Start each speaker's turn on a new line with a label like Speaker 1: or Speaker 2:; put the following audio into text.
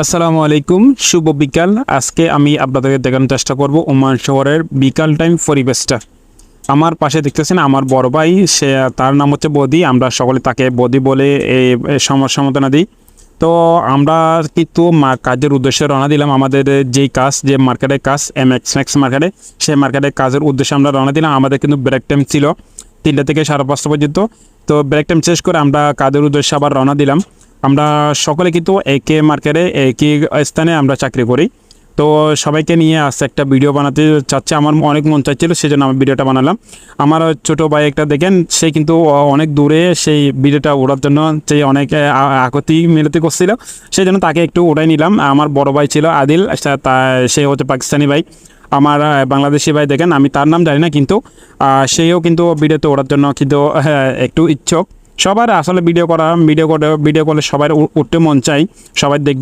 Speaker 1: আসসালামু আলাইকুম, শুভ বিকাল। আজকে আমি আপনাদেরকে দেখানোর চেষ্টা করব ওমান শহরের বিকাল টাইম পরিবেশটা। আমার পাশে দেখতেছেন আমার বড় ভাই, সে তার নাম হচ্ছে বদি। আমরা সকলে তাকে বদি বলে এই সম্বোধনা দিই। তো আমরা কিন্তু কাজের উদ্দেশ্যে রওনা দিলাম। আমাদের যেই কাজ, যে মার্কেটের কাজ, স্ন্যাক্স মার্কেটে, সেই মার্কেটের কাজের উদ্দেশ্যে আমরা রওনা দিলাম। আমাদের কিন্তু ব্রেক টাইম ছিল 3টা থেকে 5:30 পর্যন্ত। তো ব্রেক টাইম শেষ করে আমরা কাজের উদ্দেশ্যে আবার রওনা দিলাম। আমরা সকলে কিন্তু একই মার্কেটে, একই স্থানে আমরা চাকরি করি। তো সবাইকে নিয়ে আসছে একটা ভিডিও বানাতে চাচ্ছে, আমার অনেক মন চাচ্ছিল, সেই জন্য আমি ভিডিওটা বানালাম। আমার ছোটো ভাই একটা দেখেন, সে কিন্তু অনেক দূরে, সেই ভিডিওটা ওড়ার জন্য সে অনেক আকতি মিনতি করছিল, সেই জন্য তাকে একটু ওড়াই নিলাম। আমার বড় ভাই ছিল আদিল, সে হচ্ছে পাকিস্তানি ভাই। আমার বাংলাদেশি ভাই দেখেন, আমি তার নাম জানি না, কিন্তু সেও কিন্তু ভিডিওতে ওড়ার জন্য কিন্তু একটু ইচ্ছুক। সবার আসলে ভিডিও করলে সবার উঠতে মন চাই, সবাই দেখব।